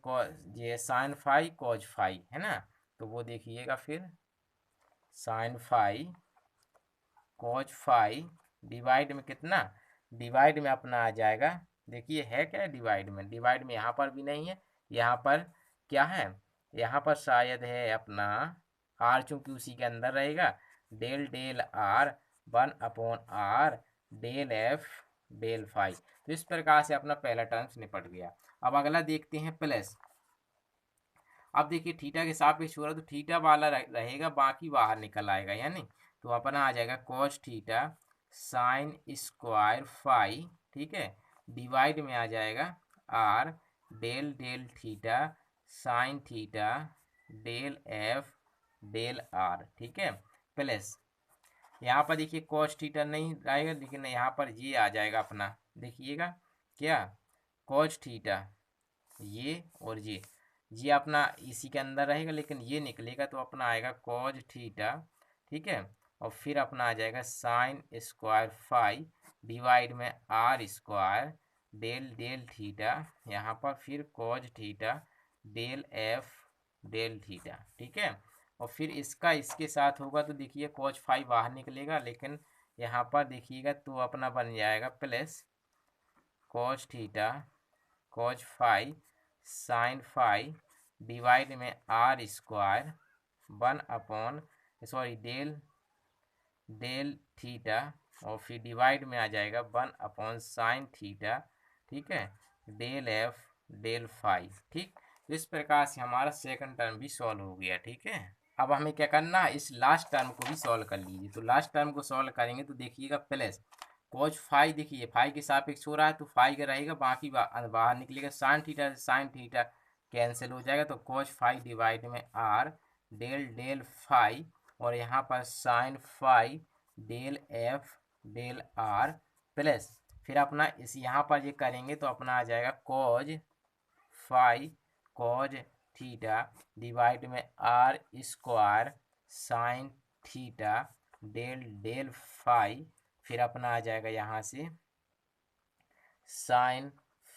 Speaker 1: ये साइन फाई कॉज फाई है ना, तो वो देखिएगा फिर sine phi cos phi divide में कितना, डिवाइड में अपना आ जाएगा, देखिए है क्या डिवाइड में, डिवाइड में यहाँ पर भी नहीं है, यहाँ पर क्या है, यहाँ पर शायद है अपना आर, चूंकि उसी के अंदर रहेगा, del del R 1/r del F del phi. तो इस प्रकार से अपना पहला टर्म्स निपट गया। अब अगला देखते हैं प्लस। अब देखिए थीटा के सापेक्ष हो रहा तो थीटा वाला रहेगा, बाकी बाहर निकल आएगा, यानी तो अपना आ जाएगा cos theta sine square phi, ठीक है, डिवाइड में आ जाएगा R del del theta sine theta del F del are, ठीक है, प्लस यहाँ पर देखिए कॉस थीटा नहीं आएगा, लेकिन यहाँ पर ये आ जाएगा अपना, देखिएगा क्या कॉस थीटा, ये और ये अपना इसी के अंदर रहेगा, लेकिन ये निकलेगा तो अपना आएगा कॉज थीटा, ठीक है। और फिर अपना आ जाएगा साइन स्क्वायर फाई डिवाइड में are square del del theta, यहाँ पर फिर cos theta del F del theta, ठीक है। और फिर इसका इसके साथ होगा तो देखिए कॉज फाई बाहर निकलेगा, लेकिन यहाँ पर देखिएगा तो अपना बन जाएगा plus cos theta cos phi sine phi divide में are square 1 del del theta, और फिर डिवाइड में आ जाएगा 1/साइन थीटा, ठीक है, डेल एफ डेल फाई, ठीक। तो इस प्रकार से हमारा सेकंड टर्म भी सॉल्व हो गया, ठीक है। अब हमें क्या करना है, इस लास्ट टर्म को भी सॉल्व कर लीजिए। तो लास्ट टर्म को सॉल्व करेंगे तो देखिएगा प्लस कॉज फाई, देखिए फाई के सापेक्ष हो रहा है तो फाई का रहेगा, बाकी बाहर निकलेगा, साइन थीटा कैंसिल हो जाएगा, तो कॉज फाई डिवाइड में आर डेल डेल फाई, और यहाँ पर sine phi del F del are plus फिर अपना इस यहाँ पर ये करेंगे तो अपना आ जाएगा cos phi cos theta divide में are square sine theta del del phi, फिर अपना आ जाएगा यहाँ से sine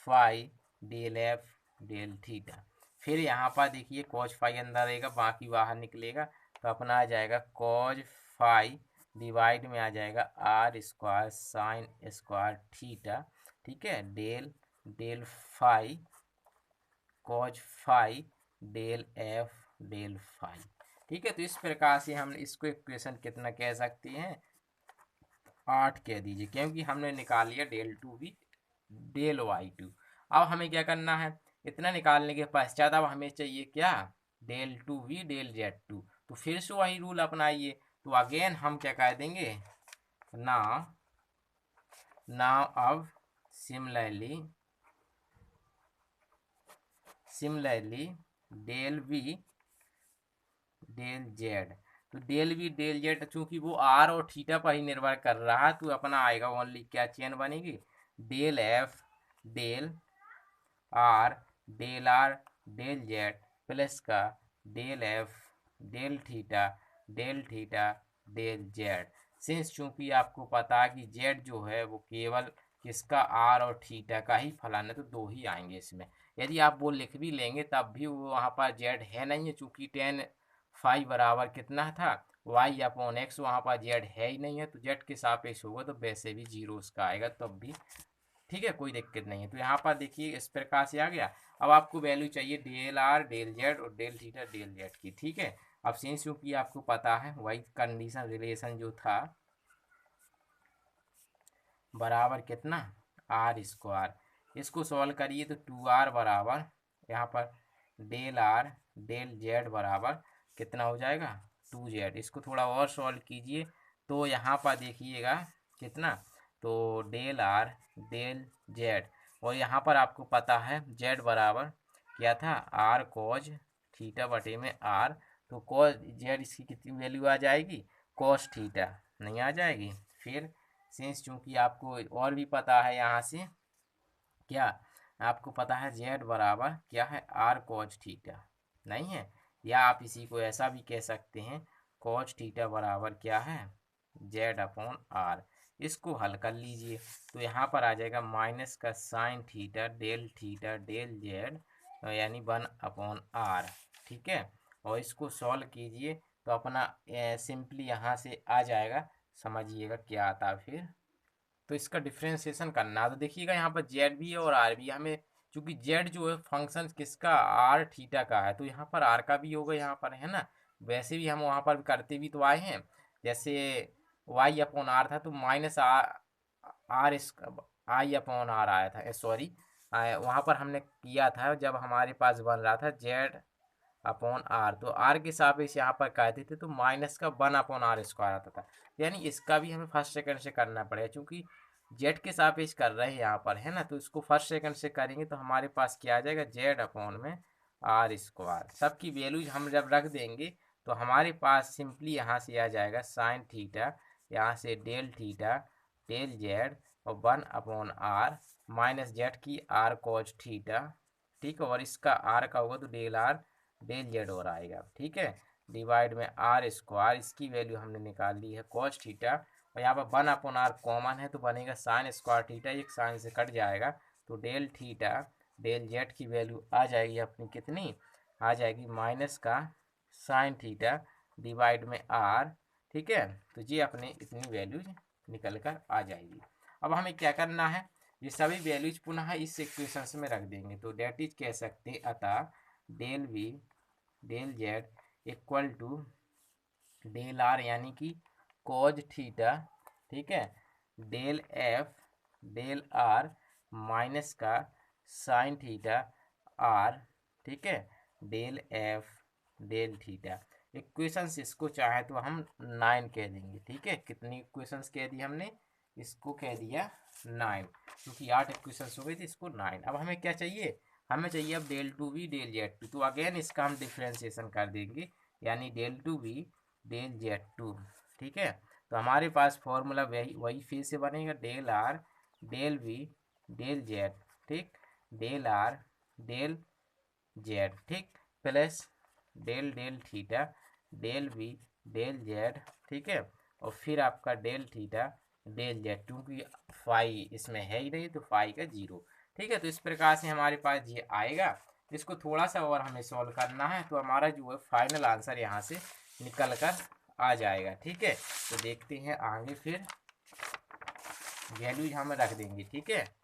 Speaker 1: phi del F del theta. फिर यहाँ पर देखिए कॉज फाई अंदर रहेगा, बाकी बाहर निकलेगा, तो अपना आ जाएगा कॉज फाई डिवाइड में आ जाएगा R square sine square theta, ठीक है, del del phi cos phi del F del phi, ठीक है। तो इस प्रकार से हम इसको इक्वेशन कितना कह सकते हैं, 8 कह दीजिए, क्योंकि हमने निकाल लिया del two B del Y two. अब हमें क्या करना है, इतना निकालने के पश्चात अब हमें चाहिए क्या, del two we del Z two. तो फिर से वही रूल अपनाइए, तो अगेन हम क्या कह देंगे, नाउ नाउ अब similarly del we del Z, तो डेल वी डेल जेड चूंकि वो आर और थीटा पर ही निर्भर कर रहा है, तो अपना आएगा ओनली क्या चेन बनेगी, del F del are del Z plus का del F del theta del Z. Since चूंकि आपको पता है कि जेड जो है वो केवल किसका, आर और थीटा का ही फलन है, तो दो ही आएंगे इसमें। यदि आप वो लिख भी लेंगे तब भी वो वहाँ पर जेड है नहीं है, चूंकि टेन फाइव बराबर कितना था, वाई अपॉन एक्स, वहाँ पर जेड है ही नहीं है, तो जेड के सापेक्ष होगा तो वैसे भी जीरो उसका आएगा तब भी, ठीक है, कोई दिक्कत नहीं है। तो यहाँ पर देखिए इस प्रकार से आ गया। अब आपको वैल्यू चाहिए डेल आर डेल जेड और डेल थीटा डेल जेड की, ठीक है। अब सिंस क्योंकि आपको पता है वही कंडीशन रिलेशन जो था बराबर कितना, आर स्क्वायर, इसको सॉल्व करिए तो 2r बराबर यहाँ पर डेल आर डेल जेड बराबर कितना हो जाएगा, 2z। इसको थोड़ा और सॉल्व कीजिए तो यहाँ पर देखिएगा कितना, तो डेल आर डेल जेड, और यहाँ पर आपको पता है जेड बराबर क्या था, आर कॉज थीटा बटे में आर, तो कॉज जेड इसकी कितनी वैल्यू आ जाएगी, कॉस थीटा नहीं आ जाएगी। फिर सिंस चूंकि आपको और भी पता है यहाँ से क्या, आपको पता है जेड बराबर क्या है, आर कॉज थीटा नहीं है, या आप इसी को ऐसा भी कह सकते हैं कॉज थीटा बराबर क्या है, जेड अपॉन आर। इसको हल कर लीजिए तो यहाँ पर आ जाएगा माइनस का साइन थीटा डेल जेड, यानी 1/r, ठीक है। और इसको सॉल्व कीजिए तो अपना सिंपली यहाँ से आ जाएगा, समझिएगा क्या आता है फिर। तो इसका डिफ्रेंसिएशन करना है तो देखिएगा यहाँ पर जेड भी है और आर भी है, हमें चूंकि जेड जो है फंक्शन किसका, आर थीटा का है, तो यहाँ पर आर का भी होगा यहाँ पर, है ना। वैसे भी हम वहाँ पर करते भी तो आए हैं, जैसे वाई अपॉन आर था तो माइनस आर आर इस आई अपॉन आर आया था, सॉरी वहाँ पर हमने किया था जब हमारे पास बन रहा था जेड अपॉन आर, तो आर के सापेक्ष यहाँ पर कहते थे तो माइनस का 1/r स्क्वायर आता था, यानी इसका भी हमें फर्स्ट सेकंड से करना पड़ेगा, क्योंकि जेड के सापेक्ष कर रहे हैं यहाँ पर, है ना। तो इसको फर्स्ट सेकंड से करेंगे तो हमारे पास क्या आ जाएगा, जेड अपॉन में आर स्क्वायर, सबकी वैल्यूज हम जब रख देंगे तो हमारे पास सिंपली यहाँ से आ जाएगा साइन थीटा, यहाँ से डेल थीटा डेल जेड और 1/r माइनस जेड की आर कॉज थीटा, ठीक है, और इसका आर का होगा तो डेल आर डेल जेड और आएगा, ठीक है, डिवाइड में आर स्क्वायर, इसकी वैल्यू हमने निकाल ली है कॉस थीटा, और यहाँ पर 1/r कॉमन है तो बनेगा साइन स्क्वायर थीटा, एक साइन से कट जाएगा, तो डेल थीटा डेल जेड की वैल्यू आ जाएगी अपनी कितनी, आ जाएगी माइनस का साइन थीटा डिवाइड में आर, ठीक है। तो ये अपनी इतनी वैल्यूज निकल कर आ जाएगी। अब हमें क्या करना है, ये सभी वैल्यूज पुनः इस इक्वेशन में रख देंगे, तो डेट इज कह सकते हैं अतः del we del Z equal to del R यानी कि कॉज थीटा, ठीक है, del F del R minus का साइन थीटा आर, ठीक है, del F del theta. Equations इसको चाहे तो हम 9 कह देंगे, ठीक है। कितनी इक्वेशंस कह दी हमने, इसको कह दिया 9, क्योंकि 8 इक्वेशंस हो गई थी, इसको 9। अब हमें क्या चाहिए, हमें चाहिए अब del two we del Z two, तो अगेन इसका हम डिफ्रेंसिएशन कर देंगे, यानी del two we del Z two, ठीक है। तो हमारे पास फॉर्मूला वही वही फिर से बनेगा, del are del we del Z, ठीक, डेल आर डेल जेड, ठीक, plus del del theta del we del Z, ठीक है, और फिर आपका डेल थीटा डेल जेड, क्योंकि फाई इसमें है ही नहीं तो फाई का जीरो, ठीक है। तो इस प्रकार से हमारे पास ये आएगा। इसको थोड़ा सा और हमें सॉल्व करना है तो हमारा जो है फाइनल आंसर यहाँ से निकल कर आ जाएगा, ठीक है। तो देखते हैं आगे, फिर वैल्यूज हम रख देंगे, ठीक है।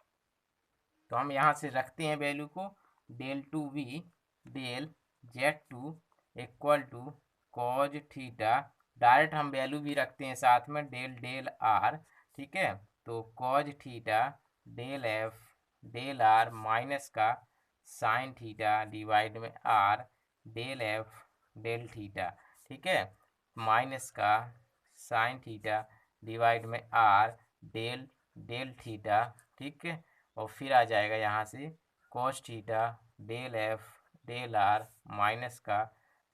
Speaker 1: तो हम यहाँ से रखते हैं वैल्यू को, del two we del Z two equal to cos theta, direct हम वैल्यू भी रखते हैं साथ में, डेल डेल आर, ठीक है। तो cos theta del F del R minus का साइन थीटा डिवाइड में are del F del theta, ठीक है, माइनस का साइन थीटा डिवाइड में आर डेल डेल थीटा, ठीक है, और फिर आ जाएगा यहाँ से cos theta del F del R minus का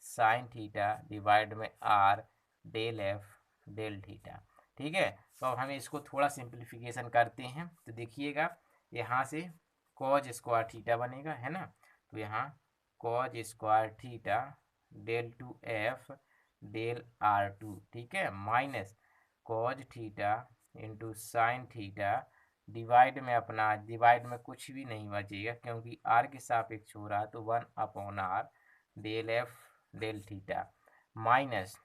Speaker 1: साइन थीटा डिवाइड में are del F del theta, ठीक है। तो अब हमें इसको थोड़ा सिंप्लीफिकेशन करते हैं। तो देखिएगा यहाँ से cos स्क्वायर थीटा बनेगा, है ना। तो यहाँ cos square theta del two F del are two, ठीक है, minus cos theta into sine theta divide में, अपना डिवाइड में कुछ भी नहीं बचेगा क्योंकि आर के सापेक्ष हो रहा है तो 1/r del F del theta, minus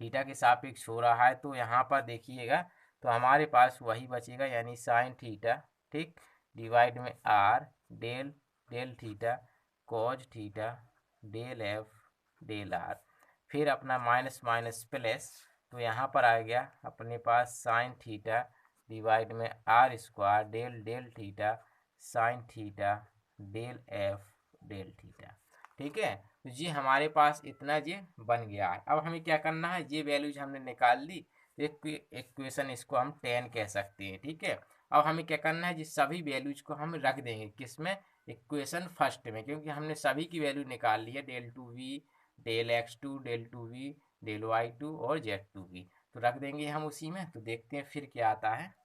Speaker 1: theta के सापेक्ष हो रहा है तो यहाँ पर देखिएगा तो हमारे पास वही बचेगा, यानी साइन थीटा, ठीक, डिवाइड में are del del theta cos theta del F del R, फिर अपना माइनस माइनस प्लस, तो यहाँ पर आ गया अपने पास साइन थीटा डिवाइड में are square del del theta sine theta del F del theta, ठीक है। तो ये हमारे पास इतना ये बन गया है। अब हमें क्या करना है, ये वैल्यूज हमने निकाल ली, एक इक्वेशन इसको हम 10 कह सकते हैं, ठीक है। अब हमें क्या करना है, ये सभी वैल्यूज को हम रख देंगे किसमें, इक्वेशन फर्स्ट में, क्योंकि हमने सभी की वैल्यू निकाल ली है, del two we del x two del two we del Y two और जेड टू वी, तो रख देंगे हम उसी में। तो देखते हैं फिर क्या आता है।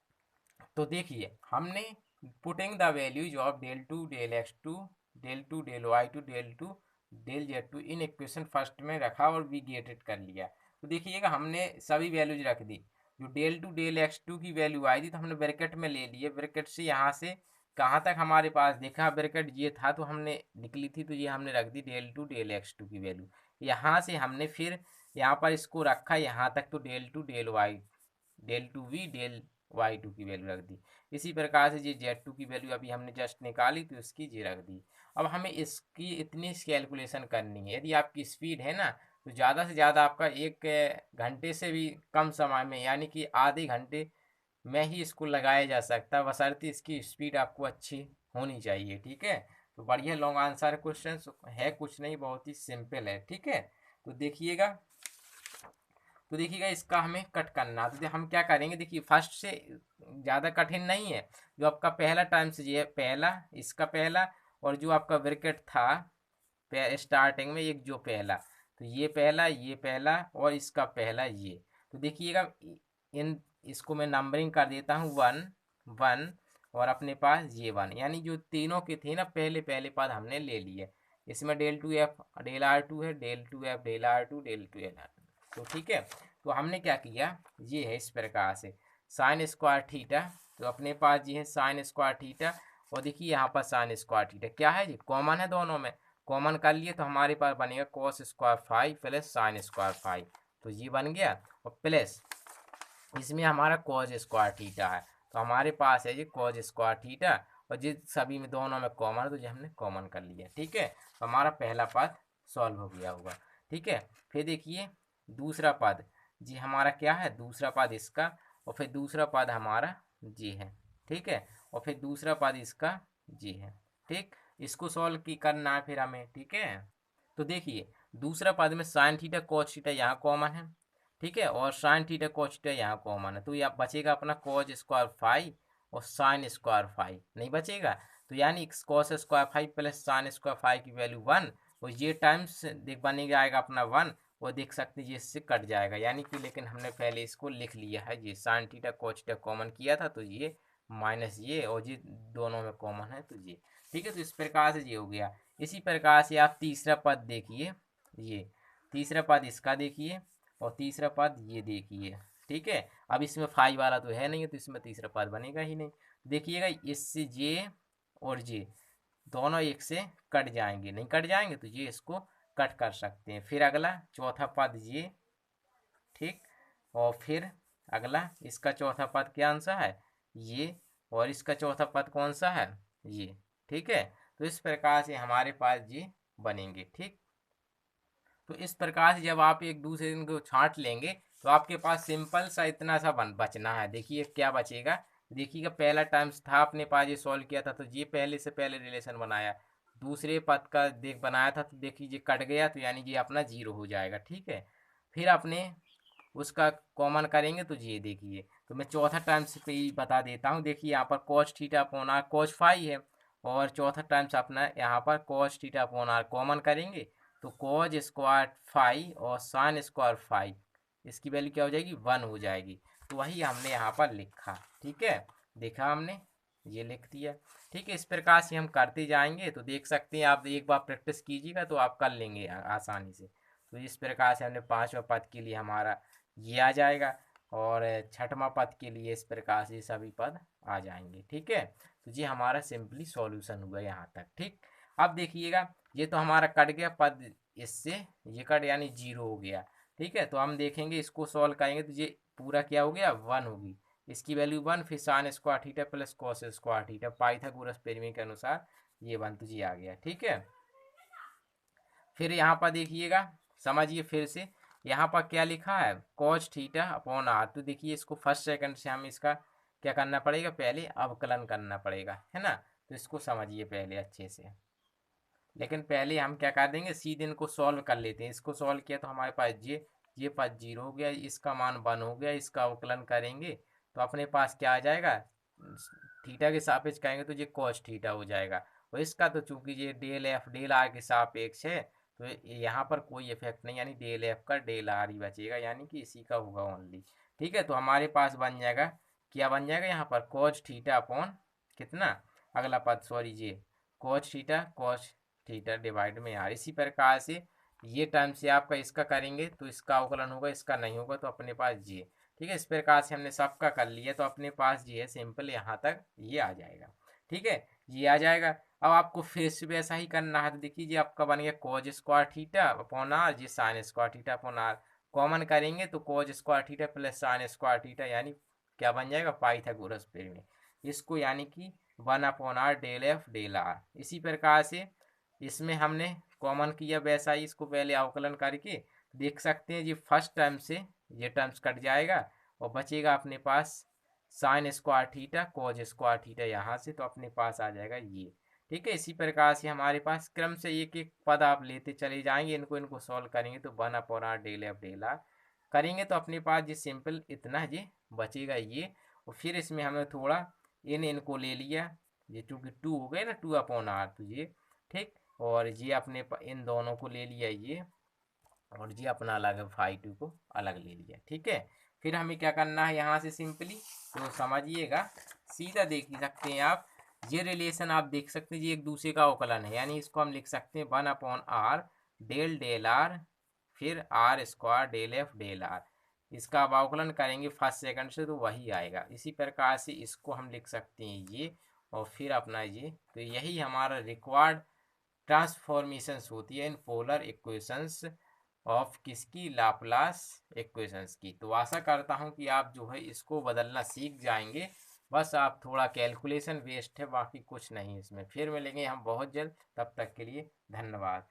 Speaker 1: तो देखिए हमने putting the values of del two del x two del two del Y two del two del Z two in equation first में रखा और वी गेटेड कर लिया। तो देखिएगा हमने सभी वैल्यूज रख दी, जो del two del x two की वैल्यू आई थी तो हमने ब्रैकेट में ले लिए, ब्रैकेट से यहाँ से कहाँ तक हमारे पास देखा ब्रैकेट ये था तो हमने निकली थी, तो ये हमने रख दी del two del x two की वैल्यू। यहाँ से हमने फिर यहाँ पर इसको रखा यहाँ तक, तो del two del Y del two we del Y two की वैल्यू रख दी। इसी प्रकार से ये जेड टू की वैल्यू अभी हमने जस्ट निकाली तो इसकी ये रख दी। अब हमें इसकी इतनी कैलकुलेशन करनी है, यदि आपकी स्पीड है ना तो ज़्यादा से ज़्यादा आपका 1 घंटे से भी कम समय में, यानी कि आधे घंटे में ही इसको लगाया जा सकता है, बशर्ते इसकी स्पीड आपको अच्छी होनी चाहिए, ठीक है। तो बढ़िया लॉन्ग आंसर क्वेश्चन है, कुछ नहीं, बहुत ही सिंपल है, ठीक है। तो देखिएगा इसका हमें कट करना, तो हम क्या करेंगे, देखिए फर्स्ट से ज़्यादा कठिन नहीं है, जो आपका पहला टाइम से ये पहला, इसका पहला, और जो आपका ब्रैकेट था स्टार्टिंग में एक जो पहला, तो ये पहला और इसका पहला ये। तो देखिएगा इन इसको मैं नंबरिंग कर देता हूँ 1 1 और अपने पास ये 1, यानी जो तीनों के थे ना पहले पहले पद हमने ले लिए। इसमें del two F del are two है, del two F del are two del two L R, तो ठीक है। तो हमने क्या किया, ये है इस प्रकार से साइन स्क्वायर थीटा, तो अपने पास ये है साइन स्क्वायर थीटा, और देखिए यहाँ पर साइन स्क्वायर थीटा क्या है, ये कॉमन है दोनों में, कॉमन कर लिए तो हमारे पास बनेगा cos square five plus sine square five, तो ये बन गया, और प्लस इसमें हमारा कॉज स्क्वायर थीटा है, तो हमारे पास है ये कॉज स्क्वायर थीटा, और जिस सभी में दोनों में कॉमन है तो ये हमने कॉमन कर लिया, ठीक है। तो हमारा पहला पद सॉल्व हो गया होगा, ठीक है। फिर देखिए दूसरा पद जी हमारा क्या है, दूसरा पद इसका, और फिर दूसरा पद हमारा जी है, ठीक है, और फिर दूसरा पद इसका जी है, ठीक। इसको सॉल्व की करना है फिर हमें, ठीक है। तो देखिए दूसरा पद में साइन थीटा कॉस थीटा यहाँ कॉमन है, ठीक है, और साइन थीटा कॉस थीटा यहाँ कॉमन है, तो यहाँ बचेगा अपना कॉस स्क्वायर फाइव और साइन स्क्वायर फाइव नहीं बचेगा, तो यानी cos square five plus sine square five की वैल्यू 1, और ये टाइम्स देख बनेगा आएगा अपना 1, वो देख सकते हैं ये इससे कट जाएगा, यानी कि लेकिन हमने पहले इसको लिख लिया है, ये sine theta cos theta common किया था तो ये माइनस ये और ये दोनों में कॉमन है तो ये, ठीक है। तो इस प्रकार से ये हो गया। इसी प्रकार से आप तीसरा पद देखिए, ये तीसरा पद इसका देखिए और तीसरा पद ये देखिए, ठीक है। अब इसमें फाइव वाला तो है नहीं है तो इसमें तीसरा पद बनेगा ही नहीं। देखिएगा इससे ये और ये दोनों एक से कट जाएंगे, नहीं कट जाएंगे तो ये इसको कट कर सकते हैं। फिर अगला चौथा पद ये, ठीक। और फिर अगला इसका चौथा पद क्या आंसर है ये, और इसका चौथा पद कौन सा है ये, ठीक है। तो इस प्रकार से हमारे पास ये बनेंगे, ठीक। तो इस प्रकार से जब आप एक दूसरे को छांट लेंगे तो आपके पास सिंपल सा इतना सा बचना है। देखिए क्या बचेगा, देखिएगा पहला टाइम्स था अपने पास, ये सॉल्व किया था तो ये पहले से पहले रिलेशन बनाया, दूसरे पद का देख बनाया था तो देखिए ये कट गया तो यानी ये अपना जीरो हो जाएगा, ठीक है। फिर अपने उसका कॉमन करेंगे तो ये देखिए, तो मैं चौथा टाइम्स पे ही बता देता हूँ। देखिए यहाँ पर cos theta upon R cos phi है, और चौथा टाइम्स अपना यहाँ पर cos theta upon R common करेंगे तो कॉज स्क्वायर फाई और साइन स्क्वायर फाई, इसकी वैल्यू क्या हो जाएगी 1 हो जाएगी। तो वही हमने यहाँ पर लिखा, ठीक है। देखा हमने ये लिख दिया, ठीक है। इस प्रकार से हम करते जाएंगे तो देख सकते हैं आप, एक बार प्रैक्टिस कीजिएगा तो आप कर लेंगे आसानी से। तो इस प्रकार से हमने पांचवा पद के लिए हमारा ये आ जाएगा, और छठवां पद के लिए इस प्रकार से सभी पद आ जाएंगे, ठीक है। तो ये हमारा सिंपली सॉल्यूशन हुआ यहाँ तक, ठीक। अब देखिएगा ये तो हमारा कट गया पद, इससे ये कट यानी जीरो हो गया, ठीक है। तो हम देखेंगे इसको सॉल्व करेंगे तो ये पूरा क्या हो गया 1 होगी, इसकी वैल्यू 1, फिर sign square theta plus cos square theta Pythagoras प्रमेय के अनुसार ये 1 तो ये आ गया, ठीक है। फिर यहाँ पर देखिएगा, समझिए फिर से, यहाँ पर क्या लिखा है कॉस थीटा अपॉन आर। तो देखिए इसको फर्स्ट सेकंड से हम इसका क्या करना पड़ेगा, पहले अवकलन करना पड़ेगा, है ना। तो इसको समझिए पहले अच्छे से, लेकिन पहले हम क्या कर देंगे सीधे इनको सॉल्व कर लेते हैं। इसको सॉल्व किया तो हमारे पास ये पद जीरो हो गया, इसका मान 1 हो गया, इसका अवकलन करेंगे तो अपने पास क्या आ जाएगा, थीटा के सापेक्ष करेंगे तो ये कॉस थीटा हो जाएगा, और इसका तो चूंकि ये डेल एफ डेल आर के सापेक्ष है तो यहाँ पर कोई इफेक्ट नहीं, यानी डेल एफ का डेल आर ही बचेगा, यानी कि इसी का होगा ओनली, ठीक है। तो हमारे पास बन जाएगा, क्या बन जाएगा यहाँ पर कॉस थीटा अपॉन कितना, अगला पद सॉरी ये कॉस थीटा डिवाइड में आर। इसी प्रकार से ये टर्म से आपका इसका करेंगे तो इसका अवकलन होगा, इसका नहीं होगा तो अपने पास ये, ठीक है। इस प्रकार से हमने सबका कर लिया तो अपने पास ये है सिंपल, यहाँ तक ये आ जाएगा, ठीक है। ये आ जाएगा। अब आपको फिर से वैसा ही करना है तो देखिए ये आपका बन गया cos square theta upon R, ये sine square theta upon R, common करेंगे तो cos square theta plus sine square theta, यानी क्या बन जाएगा पाइथागोरस प्रमेय, इसको यानी कि 1 upon are del F del R. इसी प्रकार से इसमें हमने कॉमन किया वैसा ही, इसको पहले अवकलन करके देख सकते हैं, ये फर्स्ट टर्म से ये टर्म्स कट जाएगा और बचेगा अपने पास sine square theta cos square theta यहाँ से, तो अपने पास आ जाएगा ये, ठीक है। इसी प्रकार से हमारे पास क्रम से एक एक पद आप लेते चले जाएंगे, इनको सॉल्व करेंगे तो 1 upon are del F del R करेंगे तो अपने पास ये सिंपल इतना ये बचेगा ये। और फिर इसमें हमने थोड़ा इनको ले लिया, ये चूँकि 2 हो गए ना 2 अपॉन आर तो ये, ठीक। और ये अपने इन दोनों को ले लिया ये, और ये अपना अलग फाई 2 को अलग ले लिया, ठीक है। फिर हमें क्या करना है यहाँ से सिंपली, तो समझिएगा सीधा देख सकते हैं आप, ये रिलेशन आप देख सकते हैं ये एक दूसरे का अवकलन है, यानी इसको हम लिख सकते हैं 1 upon are del del R फिर R square del F del R. इसका अब अवकलन करेंगे फर्स्ट सेकंड से तो वही आएगा। इसी प्रकार से इसको हम लिख सकते हैं ये, और फिर अपना ये, तो यही हमारा रिक्वायर्ड ट्रांसफॉर्मेशंस होती है इन पोलर इक्वेशंस ऑफ किसकी, लाप्लास इक्वेशंस की। तो आशा करता हूँ कि आप जो है इसको बदलना सीख जाएंगे, बस आप थोड़ा कैलकुलेशन वेस्ट है, बाकी कुछ नहीं इसमें। फिर मिलेंगे हम बहुत जल्द, तब तक के लिए धन्यवाद।